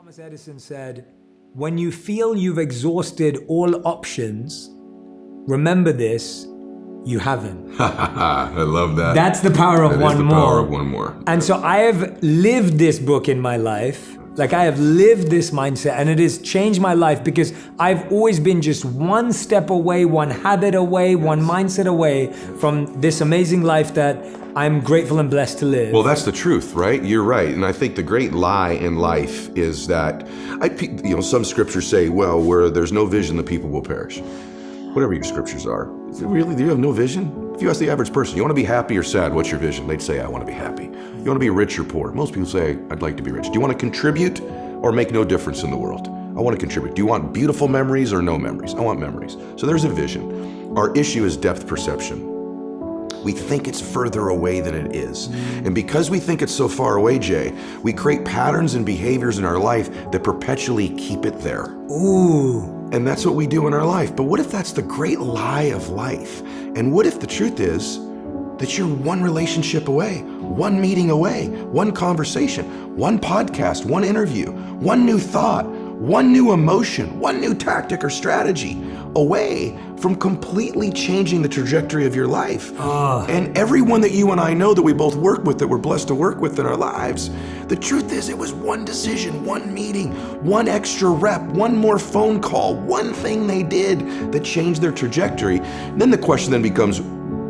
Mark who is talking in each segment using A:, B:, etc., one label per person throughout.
A: Thomas Edison said, when you feel you've exhausted all options, remember this, you haven't.
B: I love that.
A: That's the power of one more.
B: That is the power of one more.
A: And so I have lived this book in my life. Like I have lived this mindset and it has changed my life because I've always been just one step away, one habit away, one mindset away from this amazing life that I'm grateful and blessed to live.
B: Well, that's the truth, right? You're right. And I think the great lie in life is that, some scriptures say, well, where there's no vision, the people will perish. Whatever your scriptures are. Really, do you have no vision? If you ask the average person, you want to be happy or sad? What's your vision? They'd say, I want to be happy. You want to be rich or poor? Most people say, I'd like to be rich. Do you want to contribute or make no difference in the world? I want to contribute. Do you want beautiful memories or no memories? I want memories. So there's a vision. Our issue is depth perception. We think it's further away than it is. And because we think it's so far away, Jay, we create patterns and behaviors in our life that perpetually keep it there.
A: Ooh.
B: And that's what we do in our life. But what if that's the great lie of life? And what if the truth is that you're one relationship away, one meeting away, one conversation, one podcast, one interview, one new thought, one new emotion, one new tactic or strategy away from completely changing the trajectory of your life. And everyone that you and I know that we both work with, that we're blessed to work with in our lives, the truth is it was one decision, one meeting, one extra rep, one more phone call, one thing they did that changed their trajectory. And then the question then becomes,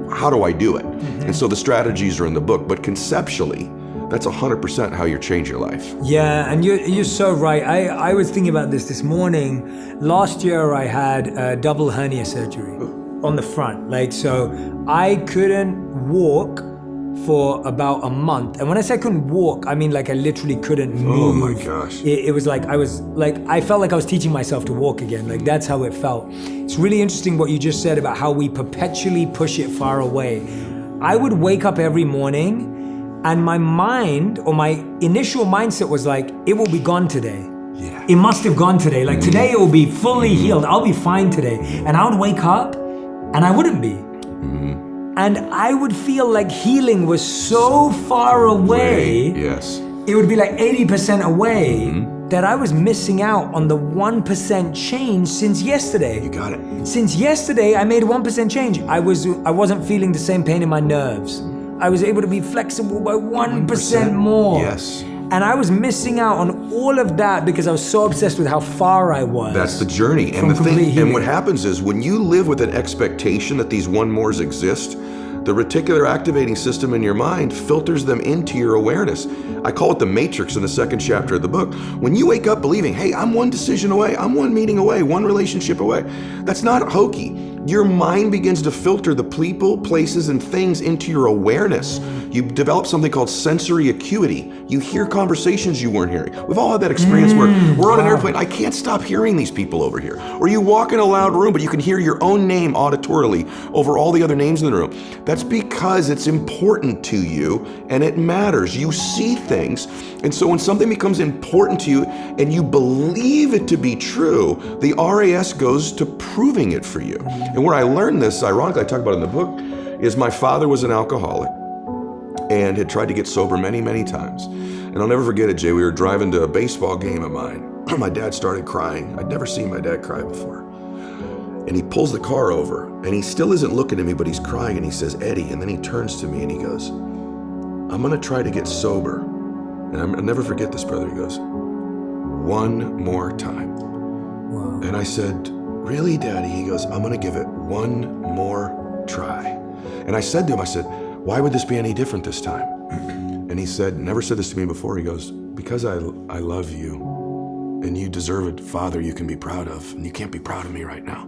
B: how do I do it? And so the strategies are in the book, but conceptually, that's 100% how you change your life.
A: Yeah, and you're so right. I was thinking about this morning. Last year I had a double hernia surgery on the front. So I couldn't walk for about a month. And when I say I couldn't walk, I mean I literally couldn't move.
B: Oh my gosh.
A: It was I felt like I was teaching myself to walk again. That's how it felt. It's really interesting what you just said about how we perpetually push it far away. I would wake up every morning and my mind or my initial mindset was it will be gone today.
B: Yeah.
A: It must have gone today. Today it will be fully healed. I'll be fine today. And I would wake up and I wouldn't be. And I would feel like healing was so far away.
B: Yes.
A: It would be 80% away that I was missing out on the 1% change since yesterday.
B: You got it.
A: Since yesterday, I made a 1% change. I wasn't feeling the same pain in my nerves. I was able to be flexible by 1% more.
B: Yes.
A: And I was missing out on all of that because I was so obsessed with how far I was.
B: That's the journey. And and what happens is when you live with an expectation that these one mores exist, the reticular activating system in your mind filters them into your awareness. I call it the matrix in the second chapter of the book. When you wake up believing, hey, I'm one decision away, I'm one meeting away, one relationship away, that's not hokey. Your mind begins to filter the people, places, and things into your awareness. You develop something called sensory acuity. You hear conversations you weren't hearing. We've all had that experience where we're on an airplane, I can't stop hearing these people over here. Or you walk in a loud room, but you can hear your own name auditorily over all the other names in the room. That's because it's important to you and it matters. You see things. And so when something becomes important to you and you believe it to be true, the RAS goes to proving it for you. And where I learned this, ironically, I talk about it in the book, is my father was an alcoholic and had tried to get sober many, many times. And I'll never forget it, Jay. We were driving to a baseball game of mine. My dad started crying. I'd never seen my dad cry before. And he pulls the car over and he still isn't looking at me, but he's crying and he says, Eddie, and then he turns to me and he goes, I'm gonna try to get sober. And I'll never forget this, brother. He goes, one more time.
A: Wow.
B: And I said, really, Daddy? He goes, I'm gonna give it one more try. And I said to him, I said, why would this be any different this time? And he said, never said this to me before. He goes, because I love you and you deserve a father you can be proud of, and you can't be proud of me right now.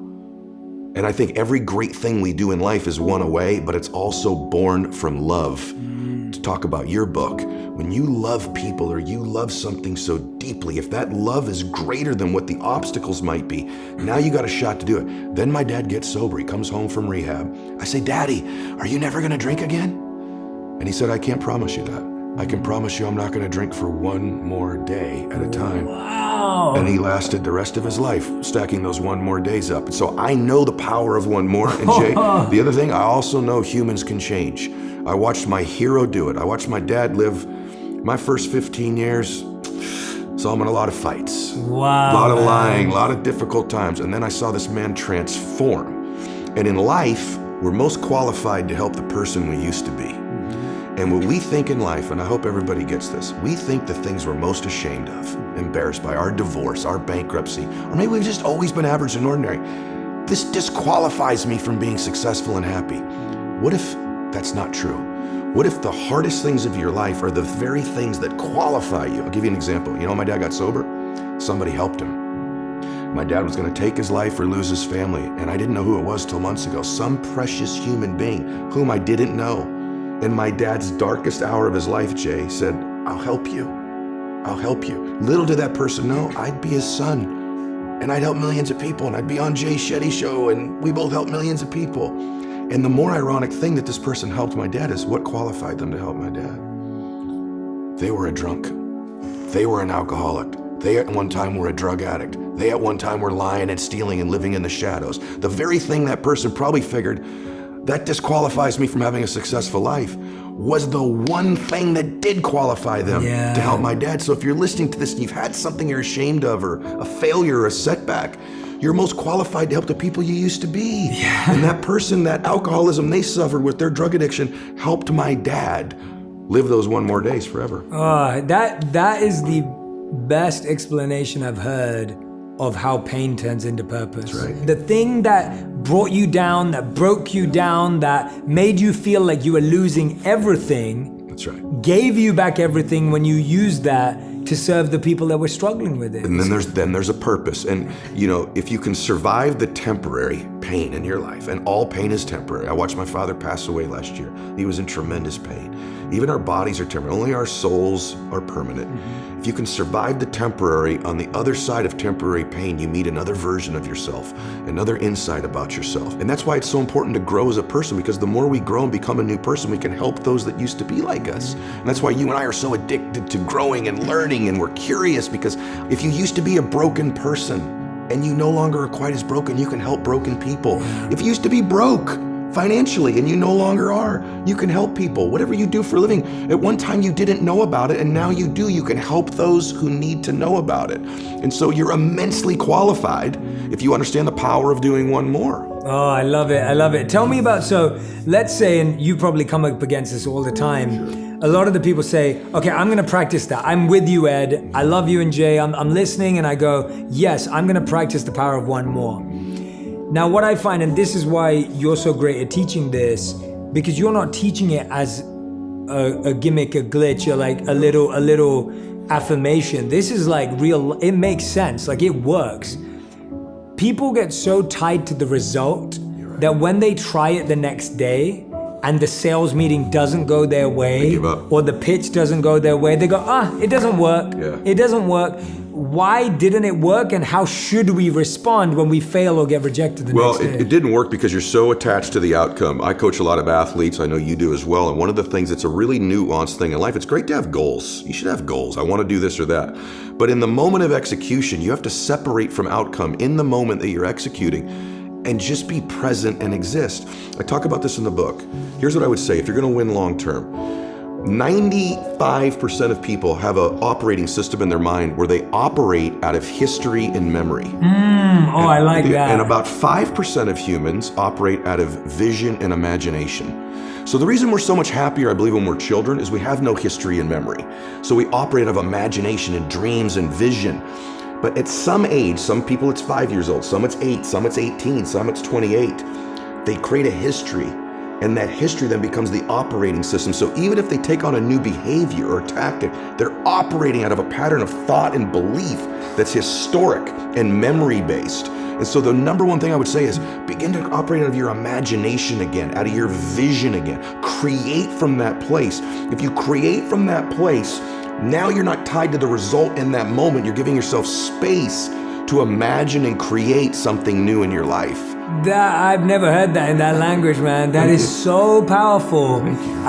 B: And I think every great thing we do in life is one away, but it's also born from love. To talk about your book, when you love people or you love something so deeply, if that love is greater than what the obstacles might be, now you got a shot to do it. Then my dad gets sober. He comes home from rehab. I say, Daddy, are you never gonna drink again? And he said, I can't promise you that. I can promise you I'm not gonna drink for one more day at a time.
A: Wow.
B: And he lasted the rest of his life stacking those one more days up. And so I know the power of one more. And Jay, the other thing, I also know humans can change. I watched my hero do it. I watched my dad live my first 15 years Saw him in a lot of fights.
A: Wow.
B: A lot of lying, a lot of difficult times. And then I saw this man transform. And in life, we're most qualified to help the person we used to be. And what we think in life, and I hope everybody gets this, we think the things we're most ashamed of, embarrassed by, our divorce, our bankruptcy, or maybe we've just always been average and ordinary. This disqualifies me from being successful and happy. What if that's not true? What if the hardest things of your life are the very things that qualify you? I'll give you an example. You know, my dad got sober. Somebody helped him. My dad was going to take his life or lose his family, and I didn't know who it was till months ago. Some precious human being whom I didn't know. In my dad's darkest hour of his life, Jay said, I'll help you. I'll help you. Little did that person know I'd be his son, and I'd help millions of people, and I'd be on Jay Shetty show, and we both help millions of people. And the more ironic thing that this person helped my dad is what qualified them to help my dad. They were a drunk. They were an alcoholic. They at one time were a drug addict. They at one time were lying and stealing and living in the shadows. The very thing that person probably figured, that disqualifies me from having a successful life, was the one thing that did qualify them to help my dad. So if you're listening to this and you've had something you're ashamed of, or a failure or a setback, you're most qualified to help the people you used to be. And that person, that alcoholism they suffered with their drug addiction, helped my dad live those one more days forever.
A: That is the best explanation I've heard of how pain turns into purpose.
B: That's right.
A: The thing that brought you down, that broke you down, that made you feel like you were losing everything.
B: That's right.
A: Gave you back everything when you used that to serve the people that were struggling with it.
B: And then there's a purpose. And you know, if you can survive the temporary pain in your life, and all pain is temporary. I watched my father pass away last year. He was in tremendous pain. Even our bodies are temporary, only our souls are permanent. If you can survive the temporary, on the other side of temporary pain, you meet another version of yourself, another insight about yourself. And that's why it's so important to grow as a person, because the more we grow and become a new person, we can help those that used to be like us. And that's why you and I are so addicted to growing and learning, and we're curious, because if you used to be a broken person and you no longer are quite as broken, you can help broken people. If you used to be broke financially and you no longer are, you can help people. Whatever you do for a living, at one time you didn't know about it, and now you do. You can help those who need to know about it. And so you're immensely qualified if you understand the power of doing one more.
A: Oh, I love it. I love it. Tell me about, so let's say, and you probably come up against this all the time, a lot of the people say, okay, I'm going to practice that. I'm with you, Ed. I love you and Jay. I'm listening, and I go, yes, I'm going to practice the power of one more. Now, what I find, and this is why you're so great at teaching this, because you're not teaching it as a gimmick, a glitch, or like a little affirmation. This is like real, it makes sense, like it works. People get so tied to the result that when they try it the next day and the sales meeting doesn't go their way, or the pitch doesn't go their way, they go, it doesn't work. It doesn't work. Why didn't it work, and how should we respond when we fail or get rejected the next day?
B: Well, it didn't work because you're so attached to the outcome. I coach a lot of athletes. I know you do as well. And one of the things that's a really nuanced thing in life, it's great to have goals. You should have goals. I want to do this or that. But in the moment of execution, you have to separate from outcome in the moment that you're executing and just be present and exist. I talk about this in the book. Here's what I would say if you're going to win long term. 95% of people have an operating system in their mind where they operate out of history and memory.
A: I like that.
B: And about 5% of humans operate out of vision and imagination. So the reason we're so much happier, I believe, when we're children is we have no history and memory. So we operate out of imagination and dreams and vision. But at some age, some people it's 5 years old, some it's 8, some it's 18, some it's 28, they create a history. And that history then becomes the operating system. So even if they take on a new behavior or tactic, they're operating out of a pattern of thought and belief that's historic and memory-based. And so the number one thing I would say is begin to operate out of your imagination again, out of your vision again. Create from that place. If you create from that place, now you're not tied to the result in that moment. You're giving yourself space to imagine and create something new in your life.
A: I've never heard that in that language, man. That is so powerful.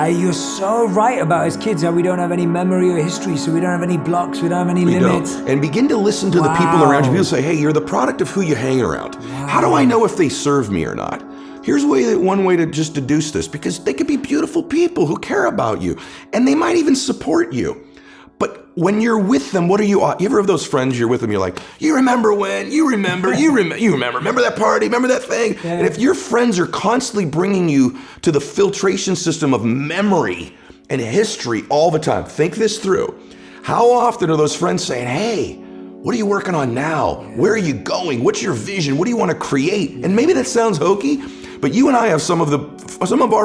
A: You're so right about as kids how we don't have any memory or history, so we don't have any blocks, we don't have any limits.
B: And begin to listen to the people around you. People say, hey, you're the product of who you hang around. How do I know if they serve me or not? Here's one way to just deduce this, because they could be beautiful people who care about you, and they might even support you. But when you're with them, what are you ever have those friends you're with them, you're like, you remember that party, remember that thing?
A: Yeah.
B: And if your friends are constantly bringing you to the filtration system of memory and history all the time, think this through. How often are those friends saying, hey, what are you working on now? Where are you going? What's your vision? What do you want to create? And maybe that sounds hokey, but you and I have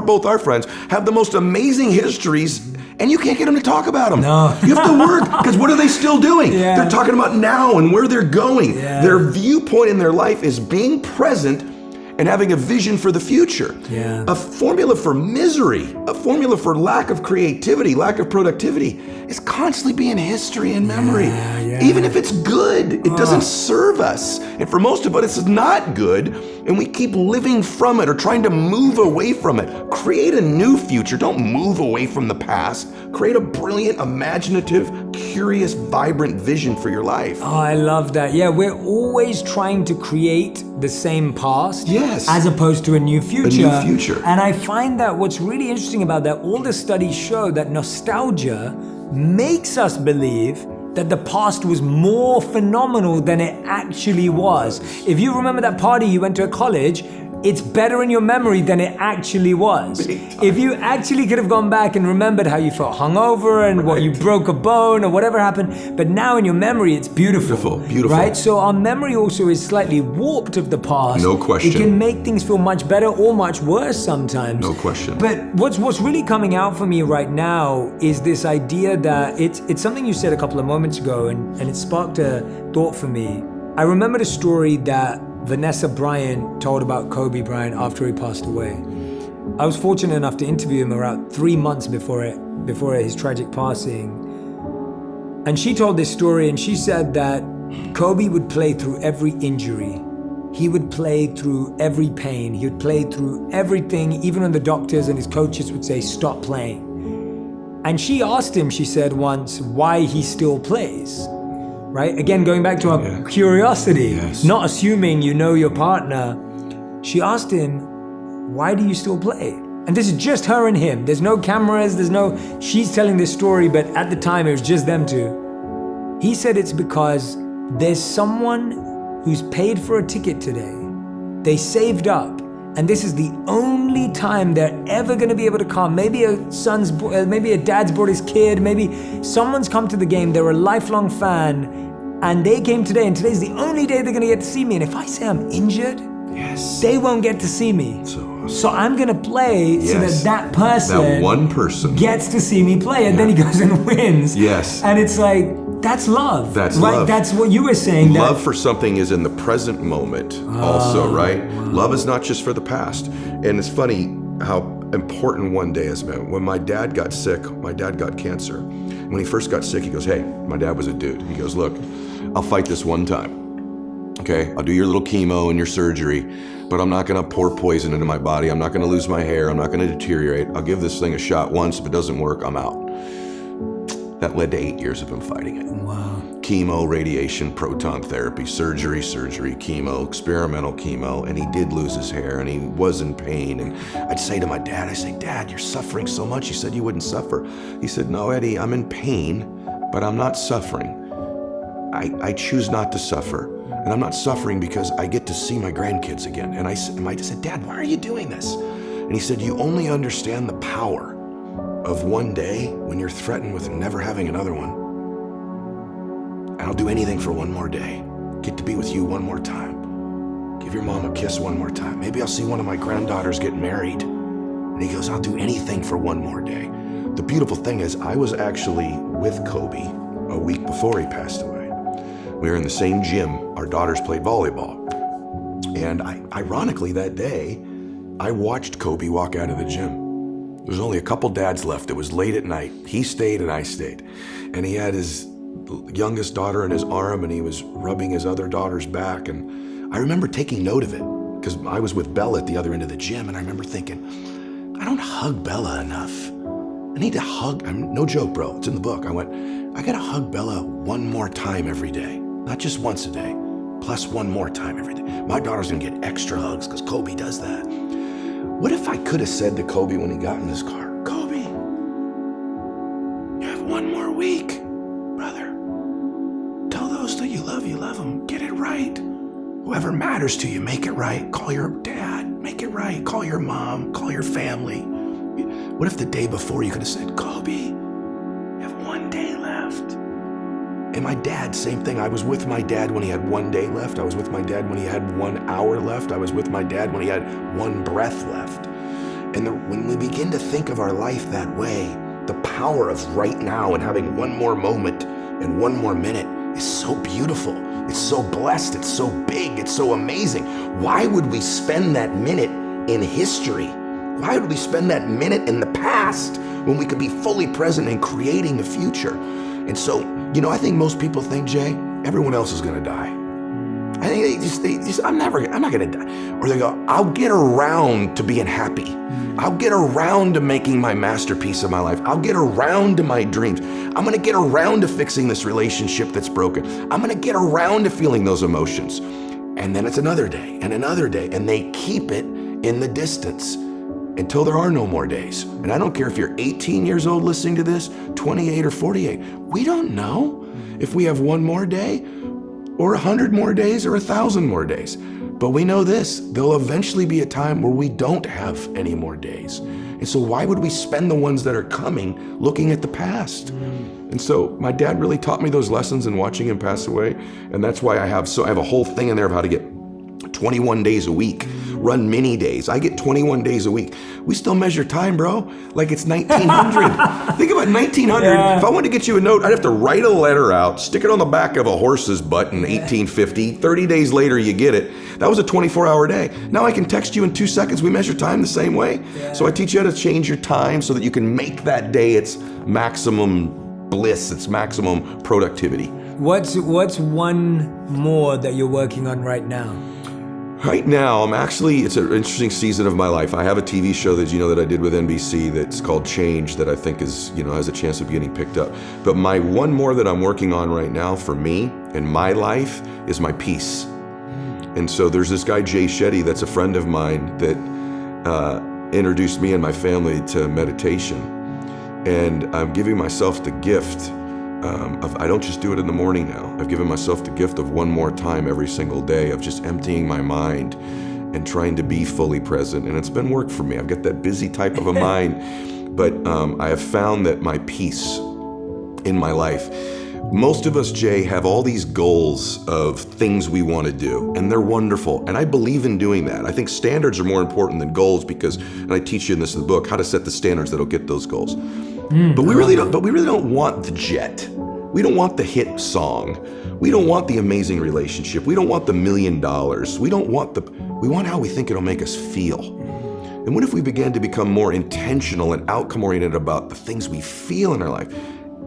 B: both our friends have the most amazing histories, and you can't get them to talk about them.
A: No.
B: You have to work, because what are they still doing?
A: Yeah.
B: They're talking about now and where they're going.
A: Yeah.
B: Their viewpoint in their life is being present and having a vision for the future.
A: Yeah.
B: A formula for misery, a formula for lack of creativity, lack of productivity is constantly being history and memory.
A: Yeah.
B: Even if it's good, it doesn't serve us. And for most of us, it's not good. And we keep living from it or trying to move away from it. Create a new future. Don't move away from the past. Create a brilliant, imaginative, curious, vibrant vision for your life.
A: Oh, I love that. Yeah, we're always trying to create the same past.
B: Yes.
A: As opposed to a new future.
B: A new future.
A: And I find that what's really interesting about that, all the studies show that nostalgia makes us believe that the past was more phenomenal than it actually was. If you remember that party you went to at college, it's better in your memory than it actually was. If you actually could have gone back and remembered how you felt hungover and what you broke a bone or whatever happened, but now in your memory it's beautiful.
B: Beautiful.
A: Right? So our memory also is slightly warped of the past.
B: No question.
A: It can make things feel much better or much worse sometimes.
B: No question.
A: But what's really coming out for me right now is this idea that it's something you said a couple of moments ago, and it sparked a thought for me. I remembered a story that Vanessa Bryant told about Kobe Bryant after he passed away. I was fortunate enough to interview him around 3 months before his tragic passing. And she told this story, and she said that Kobe would play through every injury. He would play through every pain. He would play through everything, even when the doctors and his coaches would say, stop playing. And she asked him, she said once, why he still plays. Right? Again, going back to our curiosity, not assuming you know your partner. She asked him, why do you still play? And this is just her and him. There's no cameras, she's telling this story, but at the time it was just them two. He said it's because there's someone who's paid for a ticket today. They saved up, and this is the only time they're ever gonna be able to come. Maybe a dad's brought his kid, maybe someone's come to the game, they're a lifelong fan, and they came today, and today's the only day they're gonna get to see me. And if I say I'm injured, they won't get to see me. So I'm gonna play so that one person gets to see me play, and then he goes and wins.
B: Yes.
A: And it's like, that's love.
B: That's
A: right?
B: love.
A: That's what you were saying.
B: Love for something is in the present moment also, right? Wow. Love is not just for the past. And it's funny how important one day has been. When my dad got sick, my dad got cancer. When he first got sick, he goes, hey, my dad was a dude. He goes, look, I'll fight this one time. Okay, I'll do your little chemo and your surgery, but I'm not gonna pour poison into my body. I'm not gonna lose my hair. I'm not gonna deteriorate. I'll give this thing a shot once. If it doesn't work, I'm out. That led to 8 years of him fighting it.
A: Wow.
B: Chemo, radiation, proton therapy, surgery, chemo, experimental chemo, and he did lose his hair, and he was in pain. And I'd say to my dad, Dad, you're suffering so much. You said you wouldn't suffer. He said, no, Eddie, I'm in pain, but I'm not suffering. I choose not to suffer. And I'm not suffering because I get to see my grandkids again. And I said, Dad, why are you doing this? And he said, you only understand the power of one day when you're threatened with never having another one. And I'll do anything for one more day. Get to be with you one more time. Give your mom a kiss one more time. Maybe I'll see one of my granddaughters get married. And he goes, I'll do anything for one more day. The beautiful thing is, I was actually with Kobe a week before he passed away. We were in the same gym. Our daughters played volleyball. And ironically, that day, I watched Kobe walk out of the gym. There was only a couple dads left. It was late at night. He stayed and I stayed. And he had his youngest daughter in his arm, and he was rubbing his other daughter's back. And I remember taking note of it because I was with Bella at the other end of the gym, and I remember thinking, I don't hug Bella enough. I need to hug, no joke, bro, it's in the book. I went, I gotta hug Bella one more time every day. Not just once a day, plus one more time every day. My daughter's gonna get extra hugs because Kobe does that. What if I could have said to Kobe when he got in his car, Kobe, you have one more week, bro. mom, get it right. Whoever matters to you, make it right. Call your dad, make it right. Call your mom, call your family. What if the day before you could have said, Kobe, you have 1 day left? And my dad, same thing. I was with my dad when he had 1 day left. I was with my dad when he had 1 hour left. I was with my dad when he had 1 breath left. And when we begin to think of our life that way, the power of right now and having 1 more moment and 1 more minute is so beautiful. It's so blessed. It's so big. It's so amazing. Why would we spend that minute in history? Why would we spend that minute in the past when we could be fully present and creating the future? And so, I think most people think, Jay, everyone else is going to die. I think they just, I'm not going to die. Or they go, I'll get around to being happy. I'll get around to making my masterpiece of my life. I'll get around to my dreams. I'm going to get around to fixing this relationship that's broken. I'm going to get around to feeling those emotions. And then it's another day and another day. And they keep it in the distance until there are no more days. And I don't care if you're 18 years old listening to this, 28 or 48. We don't know if we have 1 more day or 100 more days or 1,000 more days. But we know this, there'll eventually be a time where we don't have any more days. And so why would we spend the ones that are coming looking at the past? And so my dad really taught me those lessons in watching him pass away. And that's why I have a whole thing in there of how to get 21 days a week, run mini days. I get 21 days a week. We still measure time, bro, like it's 1900. Think about 1900. Yeah. If I wanted to get you a note, I'd have to write a letter out, stick it on the back of a horse's butt in 1850. 30 days later, you get it. That was a 24-hour day. Now I can text you in 2 seconds. We measure time the same way. Yeah. So I teach you how to change your time so that you can make that day its maximum bliss, its maximum productivity.
A: What's one more that you're working on right now?
B: Right now, it's an interesting season of my life. I have a TV show that I did with NBC that's called Change that I think is, has a chance of getting picked up. But my one more that I'm working on right now for me in my life is my peace. And so there's this guy, Jay Shetty, that's a friend of mine that introduced me and my family to meditation. And I'm giving myself the gift I don't just do it in the morning now. I've given myself the gift of 1 more time every single day of just emptying my mind and trying to be fully present. And it's been work for me. I've got that busy type of a mind, but I have found that my peace in my life, most of us, Jay, have all these goals of things we want to do, and they're wonderful. And I believe in doing that. I think standards are more important than goals because, and I teach you in this in the book, how to set the standards that'll get those goals. But we really don't want the jet. We don't want the hit song. We don't want the amazing relationship. We don't want the $1 million. We want how we think it'll make us feel. And what if we began to become more intentional and outcome-oriented about the things we feel in our life?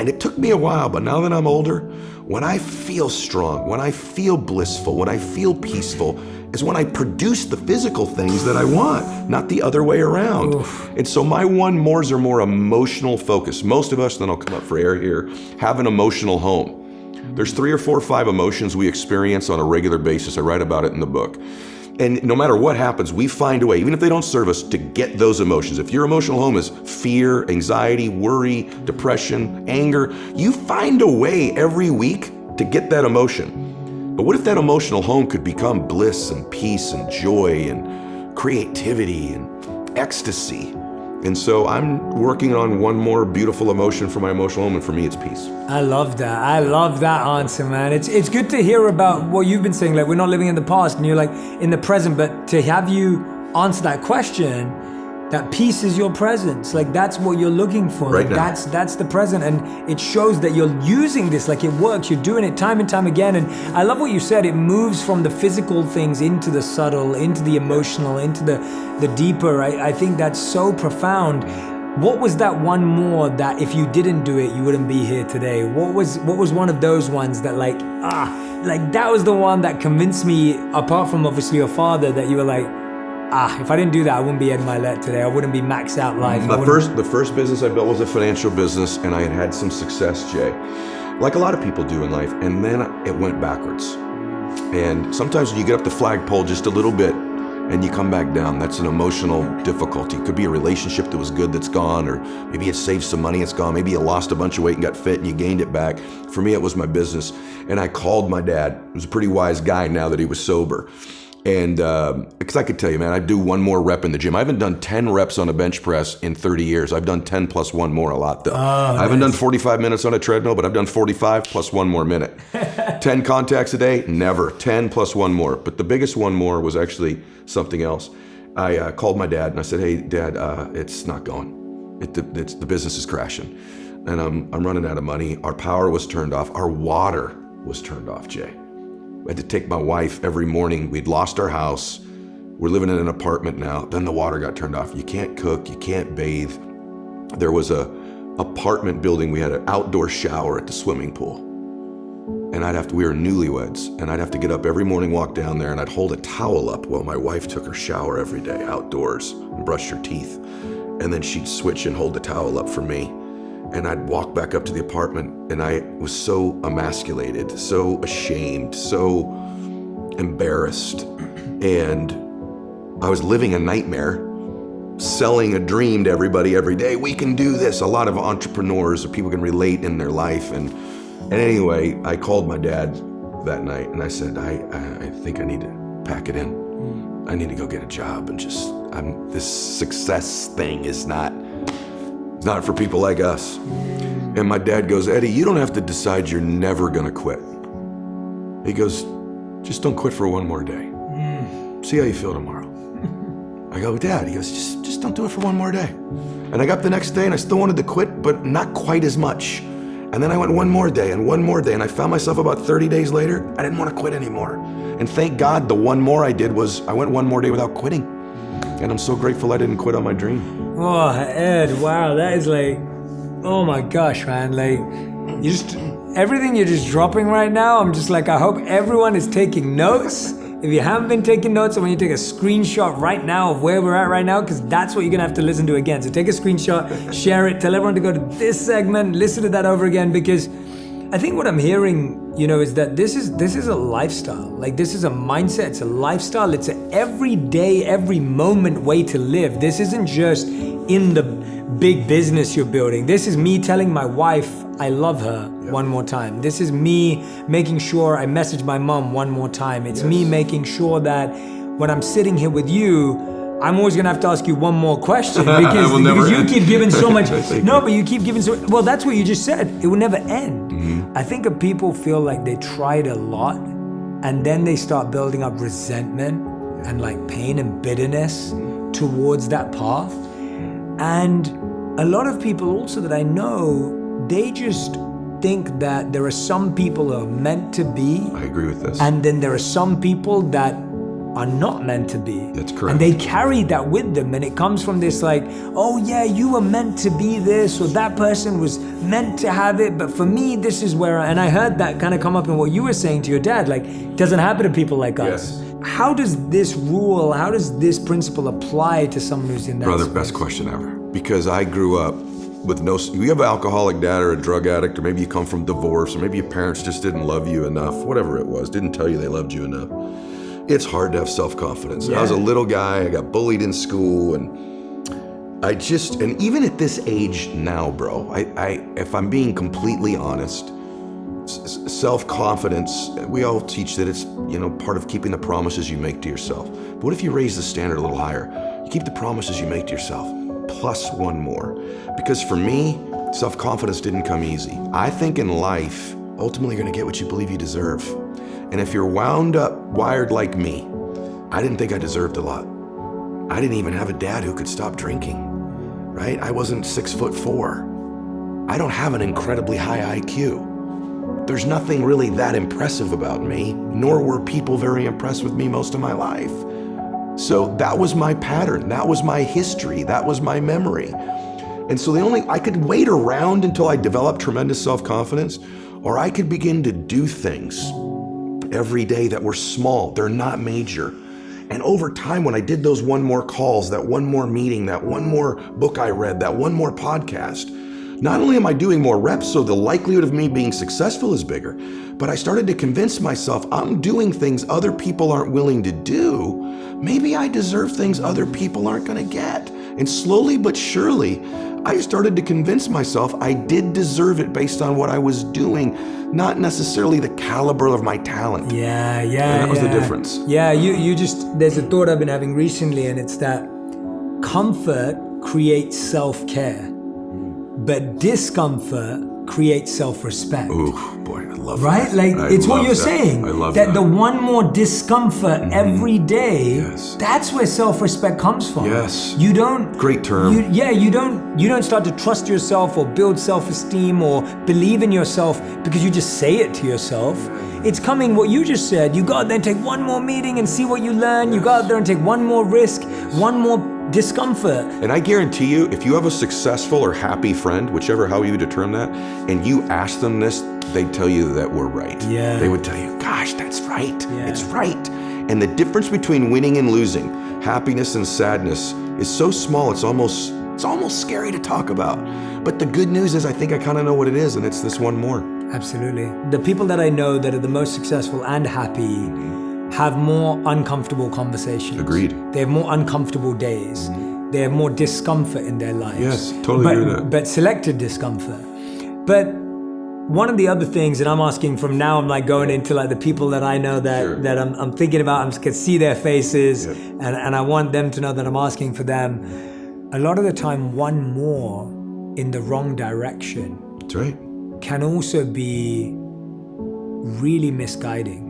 B: And it took me a while, but now that I'm older, when I feel strong, when I feel blissful, when I feel peaceful, is when I produce the physical things that I want, not the other way around. Oof. And so my one mores are more emotional focused. Most of us, then I'll come up for air here, have an emotional home. There's 3 or 4 or 5 emotions we experience on a regular basis. I write about it in the book. And no matter what happens, we find a way, even if they don't serve us, to get those emotions. If your emotional home is fear, anxiety, worry, depression, anger, you find a way every week to get that emotion. But what if that emotional home could become bliss and peace and joy and creativity and ecstasy? And so I'm working on one more beautiful emotion for my emotional home, and for me, it's peace.
A: I love that. I love that answer, man. It's good to hear about what you've been saying. Like, we're not living in the past, and you're like in the present. But to have you answer that question, that peace is your presence. Like, that's what you're looking for.
B: Right
A: like,
B: now.
A: That's the present, and it shows that you're using this. Like, it works. You're doing it time and time again. And I love what you said. It moves from the physical things into the subtle, into the emotional, into the deeper. I think that's so profound. What was that one more that if you didn't do it, you wouldn't be here today? What was one of those ones that like that was the one that convinced me, apart from obviously your father, that you were like, if I didn't do that, I wouldn't be Ed Milet today. I wouldn't be maxed out life.
B: The first business I built was a financial business, and I had some success, Jay, like a lot of people do in life. And then it went backwards. And sometimes when you get up the flagpole just a little bit, and you come back down. That's an emotional difficulty. It could be a relationship that was good that's gone, or maybe you saved some money, it's gone. Maybe you lost a bunch of weight and got fit and you gained it back. For me, it was my business. And I called my dad. He was a pretty wise guy now that he was sober. And because I could tell you, man, I'd do one more rep in the gym. I haven't done 10 reps on a bench press in 30 years. I've done 10 plus one more a lot though. I haven't done 45 minutes on a treadmill, but I've done 45 plus one more minute. 10 contacts a day, never. 10 plus one more. But the biggest one more was actually something else. I called my dad and I said, hey, Dad, it's not going. The business is crashing. And I'm running out of money. Our power was turned off. Our water was turned off, Jay. I had to take my wife every morning. We'd lost our house. We're living in an apartment now. Then the water got turned off. You can't cook, you can't bathe. There was a apartment building. We had an outdoor shower at the swimming pool. And we were newlyweds, and I'd have to get up every morning, walk down there, and I'd hold a towel up while my wife took her shower every day outdoors and brushed her teeth. And then she'd switch and hold the towel up for me. And I'd walk back up to the apartment, and I was so emasculated, so ashamed, so embarrassed. And I was living a nightmare, selling a dream to everybody every day. We can do this. A lot of entrepreneurs or people can relate in their life. And anyway, I called my dad that night, and I said, I think I need to pack it in. I need to go get a job, and this success thing is not for people like us. And my dad goes, Eddie, you don't have to decide you're never gonna quit. He goes, just don't quit for one more day. See how you feel tomorrow. I go, Dad, he goes, just don't do it for one more day. And I got up the next day and I still wanted to quit, but not quite as much. And then I went one more day, and I found myself about 30 days later, I didn't want to quit anymore. And thank God the one more I did was I went one more day without quitting. And I'm so grateful I didn't quit on my dream.
A: Oh, Ed, wow, that is like, oh my gosh, man. Like, everything you're just dropping right now, I'm just like, I hope everyone is taking notes. If you haven't been taking notes, I want you to take a screenshot right now of where we're at right now, because that's what you're gonna have to listen to again. So take a screenshot, share it, tell everyone to go to this segment, listen to that over again, because I think what I'm hearing, is that this is a lifestyle. Like, this is a mindset, it's a lifestyle, it's an everyday, every moment way to live. This isn't just in the big business you're building. This is me telling my wife I love her one more time. This is me making sure I message my mom one more time. It's me making sure that when I'm sitting here with you, I'm always gonna have to ask you one more question because you keep giving so much. No, but you keep giving so. Well, that's what you just said. It will never end. Mm-hmm. I think if people feel like they tried a lot, and then they start building up resentment and like pain and bitterness towards that path. And a lot of people also that I know, they just think that there are some people who are meant to be.
B: I agree with this.
A: And then there are some people that are not meant to be.
B: That's correct.
A: And they carry that with them, and it comes from this like, oh yeah, you were meant to be this, or that person was meant to have it, but for me, this is where, and I heard that kind of come up in what you were saying to your dad, like, it doesn't happen to people like us. How does this principle apply to someone who's in that
B: Brother,
A: space?
B: best question ever. Because I grew up with you have an alcoholic dad or a drug addict, or maybe you come from divorce, or maybe your parents just didn't love you enough, whatever it was, didn't tell you they loved you enough. It's hard to have self-confidence. I was a little guy, I got bullied in school, and even at this age now, bro, if I'm being completely honest, self-confidence, we all teach that it's, part of keeping the promises you make to yourself. But what if you raise the standard a little higher? You keep the promises you make to yourself, plus one more. Because for me, self-confidence didn't come easy. I think in life, ultimately you're gonna get what you believe you deserve. And if you're wired like me, I didn't think I deserved a lot. I didn't even have a dad who could stop drinking, right? I wasn't 6'4". I don't have an incredibly high IQ. There's nothing really that impressive about me, nor were people very impressed with me most of my life. So that was my pattern, that was my history, that was my memory. And so I could wait around until I developed tremendous self-confidence, or I could begin to do things every day that were small, they're not major. And over time, when I did those one more calls, that one more meeting, that one more book I read, that one more podcast, Not only am I doing more reps, so the likelihood of me being successful is bigger, but I started to convince myself I'm doing things other people aren't willing to do. Maybe I deserve things other people aren't going to get. And slowly but surely, I started to convince myself I did deserve it based on what I was doing, not necessarily the caliber of my talent.
A: Yeah.
B: And that was the difference.
A: Yeah, there's a thought I've been having recently, and it's that comfort creates self-care, but discomfort creates self-respect.
B: Ooh, boy, I love
A: right?
B: that.
A: Like, it's what you're saying.
B: I love
A: that. The one more discomfort every day,
B: Yes.
A: that's where self-respect comes from.
B: Yes.
A: You don't...
B: Great term.
A: You don't start to trust yourself or build self-esteem or believe in yourself because you just say it to yourself. It's coming, what you just said. You go out there and take one more meeting and see what you learn. You go out there and take one more risk, one more discomfort.
B: And I guarantee you, if you have a successful or happy friend, how you determine that, and you ask them this, they'd tell you that we're right.
A: Yeah.
B: They would tell you, gosh, that's right.
A: Yeah.
B: It's right. And the difference between winning and losing, happiness and sadness, is so small, it's almost scary to talk about. But the good news is I think I kind of know what it is, and it's this one more.
A: Absolutely. The people that I know that are the most successful and happy have more uncomfortable conversations.
B: Agreed.
A: They have more uncomfortable days. They have more discomfort in their lives.
B: Yes, totally agree with that.
A: But selected discomfort. But one of the other things, and I'm asking from now, I'm like going into like the people that I know that I'm thinking about, I can see their faces, and I want them to know that I'm asking for them. A lot of the time, one more in the wrong direction.
B: That's right.
A: Can also be really misguiding.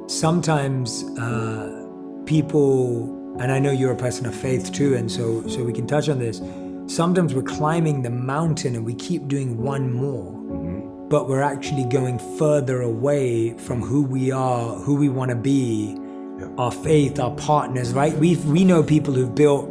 A: Sometimes people, and I know you're a person of faith too, and so we can touch on this. Sometimes we're climbing the mountain and we keep doing one more, but we're actually going further away from who we are, who we want to be, our faith, our partners, right? We know people who've built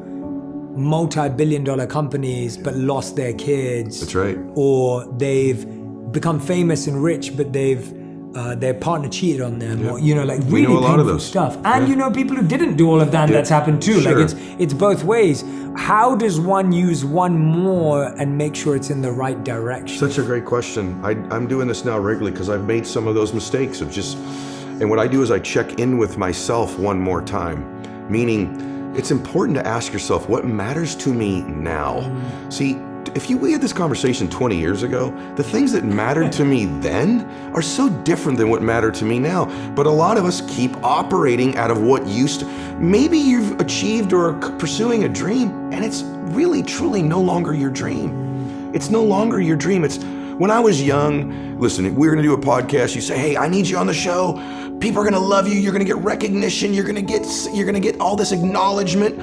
A: multi-billion-dollar companies but lost their kids.
B: That's right.
A: Or they've become famous and rich, but their partner cheated on them, or like really
B: we know a lot of
A: painful
B: those
A: stuff. And you know people who didn't do all of that, and that's happened too.
B: Sure.
A: Like it's both ways. How does one use one more and make sure it's in the right direction?
B: Such a great question. I'm doing this now regularly because I've made some of those mistakes and what I do is I check in with myself one more time, meaning it's important to ask yourself, what matters to me now? See, if we had this conversation 20 years ago, the things that mattered to me then are so different than what matter to me now. But a lot of us keep operating out of what used to. Maybe you've achieved or are pursuing a dream, and it's really, truly no longer your dream. It's no longer your dream. It's when I was young, listen, we're gonna do a podcast, you say, hey, I need you on the show. People are gonna love you, you're gonna get recognition, you're gonna get all this acknowledgement.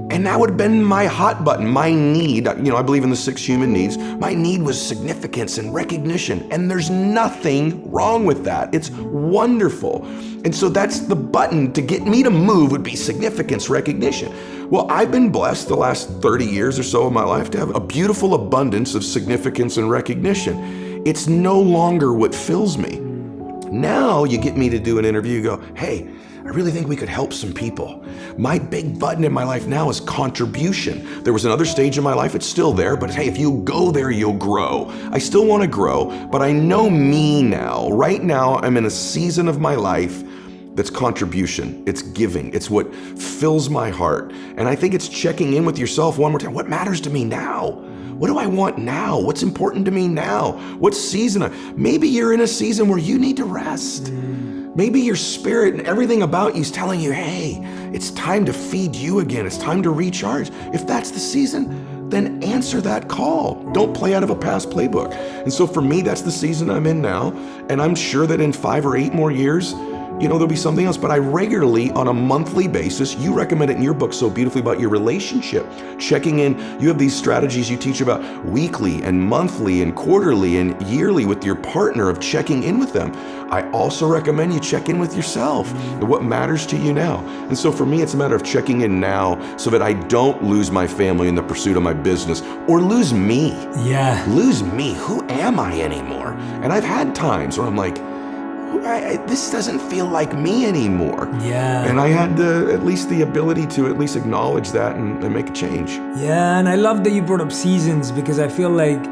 B: And that would have been my hot button, my need. I believe in the 6 human needs. My need was significance and recognition. And there's nothing wrong with that. It's wonderful. And so that's the button to get me to move would be significance, recognition. Well, I've been blessed the last 30 years or so of my life to have a beautiful abundance of significance and recognition. It's no longer what fills me. Now you get me to do an interview, you go, hey, I really think we could help some people. My big button in my life now is contribution. There was another stage in my life, it's still there, but hey, if you go there, you'll grow. I still want to grow, but I know me now. Right now, I'm in a season of my life that's contribution. It's giving. It's what fills my heart. And I think it's checking in with yourself one more time. What matters to me now? What do I want now? What's important to me now? What season? Maybe you're in a season where you need to rest. Maybe your spirit and everything about you is telling you, hey, it's time to feed you again. It's time to recharge. If that's the season, then answer that call. Don't play out of a past playbook. And so for me, that's the season I'm in now. And I'm sure that in 5 or 8 more years, there'll be something else. But I regularly, on a monthly basis, you recommend it in your book so beautifully about your relationship, checking in. You have these strategies you teach about weekly and monthly and quarterly and yearly with your partner of checking in with them. I also recommend you check in with yourself and what matters to you now. And so for me, it's a matter of checking in now so that I don't lose my family in the pursuit of my business or lose me.
A: Yeah.
B: Lose me. Who am I anymore? And I've had times where I'm like, this doesn't feel like me anymore.
A: Yeah.
B: And I had at least the ability to at least acknowledge that and make a change.
A: Yeah, and I love that you brought up seasons because I feel like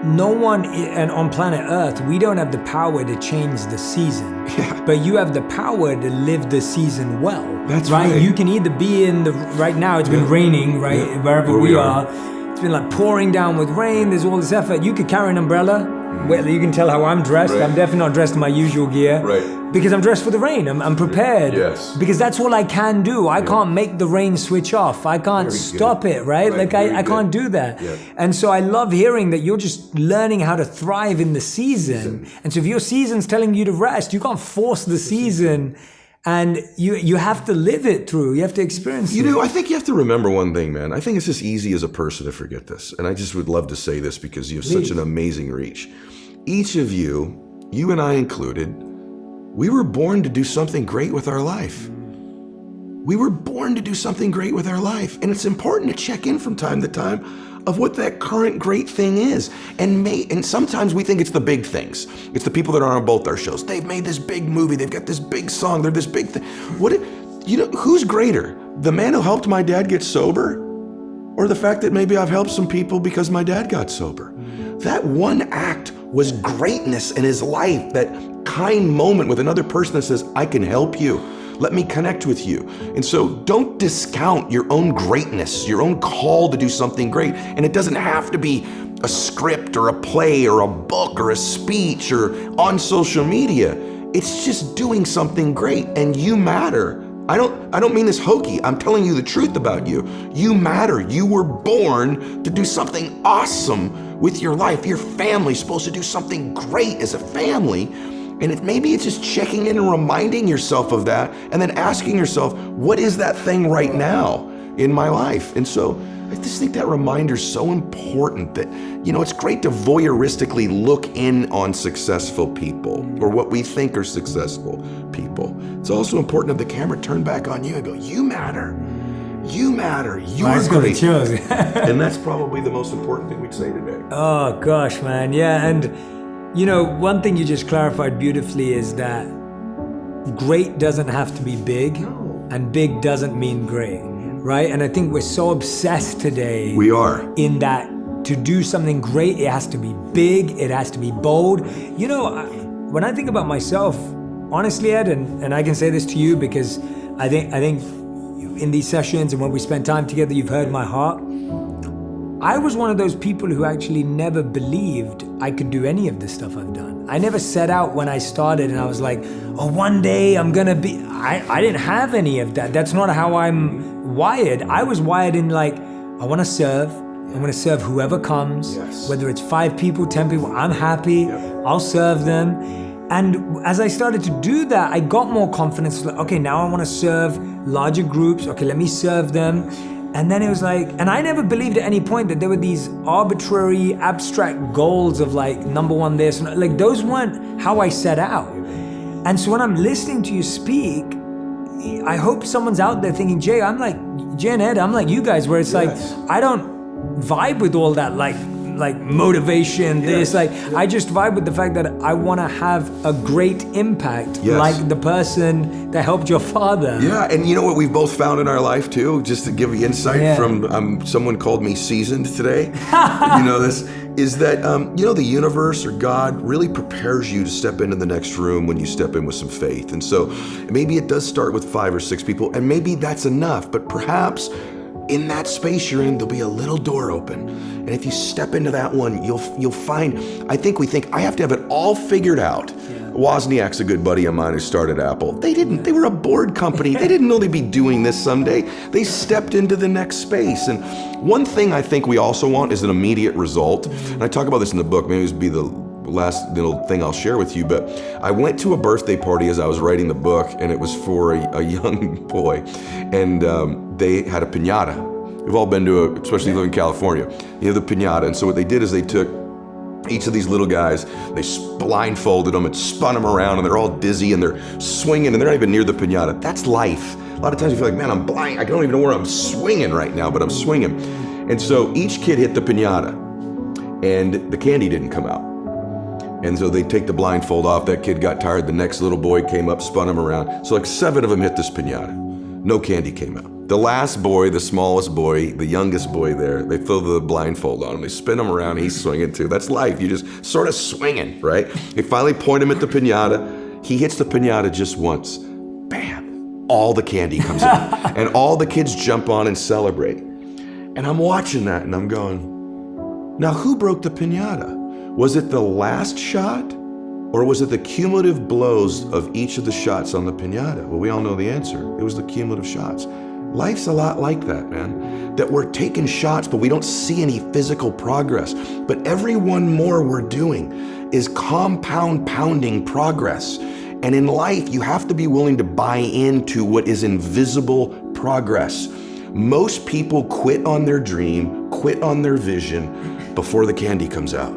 A: no one and on planet Earth, we don't have the power to change the season.
B: Yeah.
A: But you have the power to live the season well.
B: That's right.
A: You can either be right now it's been raining, right?
B: Yeah.
A: Wherever we are. It's been like pouring down with rain. There's all this effort. You could carry an umbrella. Well, you can tell how I'm dressed.
B: Right.
A: I'm definitely not dressed in my usual gear.
B: Right.
A: Because I'm dressed for the rain. I'm prepared.
B: Yes.
A: Because that's all I can do. I can't make the rain switch off. I can't stop it, right? Like I can't do that.
B: Yeah.
A: And so I love hearing that you're just learning how to thrive in the season. And so if your season's telling you to rest, you can't force the season. And you have to live it through. You have to experience it.
B: You know, I think you have to remember one thing, man. I think it's just easy as a person to forget this. And I just would love to say this because you have such an amazing reach. Each of you and I included, we were born to do something great with our life. We were born to do something great with our life. And it's important to check in from time to time of what that current great thing is. And sometimes we think it's the big things. It's the people that are on both our shows. They've made this big movie. They've got this big song. They're this big thing. Who's greater? The man who helped my dad get sober? Or the fact that maybe I've helped some people because my dad got sober? That one act was greatness in his life. That kind moment with another person that says, I can help you. Let me connect with you. And so don't discount your own greatness, your own call to do something great. And it doesn't have to be a script or a play or a book or a speech or on social media. It's just doing something great, and you matter. I don't mean this hokey. I'm telling you the truth about you. You matter. You were born to do something awesome with your life. Your family's supposed to do something great as a family. And maybe it's just checking in and reminding yourself of that, and then asking yourself, what is that thing right now in my life? And so I just think that reminder is so important that, it's great to voyeuristically look in on successful people or what we think are successful people. It's also important that the camera turn back on you and go, you matter. You matter. You're great. And that's probably the most important thing we'd say today.
A: Oh, gosh, man. Yeah, and one thing you just clarified beautifully is that great doesn't have to be big, and big doesn't mean great, right? And I think we're so obsessed today.
B: We are.
A: In that to do something great, it has to be big, it has to be bold. When I think about myself, honestly, Ed, and I can say this to you because I think in these sessions and when we spend time together, you've heard my heart. I was one of those people who actually never believed I could do any of the stuff I've done. I never set out when I started and I was like, one day I'm gonna be, I didn't have any of that. That's not how I'm wired. I was wired in I wanna serve. I'm gonna serve whoever comes, whether it's 5 people, 10 people, I'm happy, I'll serve them. And as I started to do that, I got more confidence. Okay, now I wanna serve larger groups. Okay, let me serve them. And then it was and I never believed at any point that there were these arbitrary, abstract goals of number one this, those weren't how I set out. And so when I'm listening to you speak, I hope someone's out there thinking, Jay and Ed, I'm like you guys, where it's I don't vibe with all that motivation, I just vibe with the fact that I want to have a great impact, like the person that helped your father.
B: Yeah, and you know what we've both found in our life too, just to give you insight from someone called me seasoned today. This is that the universe or God really prepares you to step into the next room when you step in with some faith. And so maybe it does start with 5 or 6 people, and maybe that's enough, but perhaps in that space you're in, there'll be a little door open. And if you step into that one, you'll find, I think we think, I have to have it all figured out. Wozniak's a good buddy of mine who started Apple. They didn't. They were a board company. They didn't know they'd be doing this someday. They stepped into the next space. And one thing I think we also want is an immediate result. And I talk about this in the book. Maybe this will be the last little thing I'll share with you, but I went to a birthday party as I was writing the book, and it was for a young boy, and they had a piñata. We've all been to especially if you live in California, the piñata. And so what they did is they took each of these little guys, they blindfolded them and spun them around, and they're all dizzy and they're swinging and they're not even near the piñata. That's life. A lot of times you feel like, man, I'm blind. I don't even know where I'm swinging right now, but I'm swinging. And so each kid hit the piñata, and the candy didn't come out. And so they take the blindfold off. That kid got tired. The next little boy came up, spun him around. So 7 of them hit this piñata. No candy came out. The last boy, the smallest boy, the youngest boy there, they throw the blindfold on him. They spin him around. He's swinging too. That's life. You're just sort of swinging, right? They finally point him at the piñata. He hits the piñata just once. Bam! All the candy comes out. And all the kids jump on and celebrate. And I'm watching that and I'm going, now who broke the piñata? Was it the last shot? Or was it the cumulative blows of each of the shots on the piñata? Well, we all know the answer. It was the cumulative shots. Life's a lot like that, man. That we're taking shots, but we don't see any physical progress. But every one more we're doing is pounding progress. And in life, you have to be willing to buy into what is invisible progress. Most people quit on their dream, quit on their vision before the candy comes out.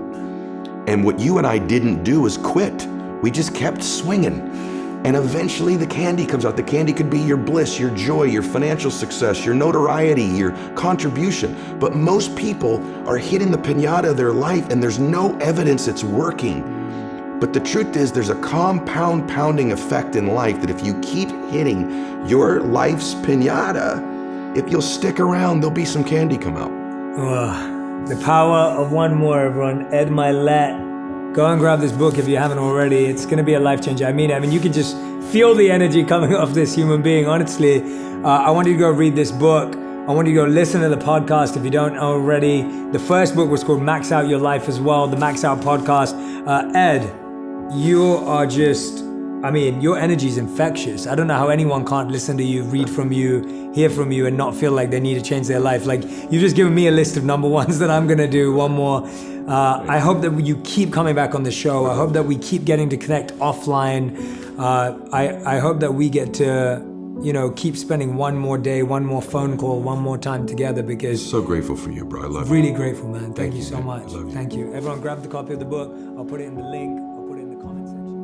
B: And what you and I didn't do is quit. We just kept swinging. And eventually the candy comes out. The candy could be your bliss, your joy, your financial success, your notoriety, your contribution. But most people are hitting the piñata of their life and there's no evidence it's working. But the truth is there's a pounding effect in life that if you keep hitting your life's piñata, if you'll stick around, there'll be some candy come out.
A: The power of one more, everyone. Ed Milet. Go and grab this book if you haven't already. It's going to be a life changer. I mean, you can just feel the energy coming off this human being. Honestly, I want you to go read this book. I want you to go listen to the podcast if you don't already. The first book was called Max Out Your Life as well, the Max Out podcast. Ed, you are just, your energy is infectious. I don't know how anyone can't listen to you, read from you, hear from you, and not feel like they need to change their life. Like, you've just given me a list of number ones that I'm gonna do, one more. I hope that you keep coming back on the show. I hope that we keep getting to connect offline. I hope that we get to, keep spending one more day, one more phone call, one more time together, because...
B: So grateful for you, bro. I love you.
A: Really grateful, man. Thank you so much.
B: I love you.
A: Thank you. Everyone grab the copy of the book. I'll put it in the link. I'll put it in the comment section.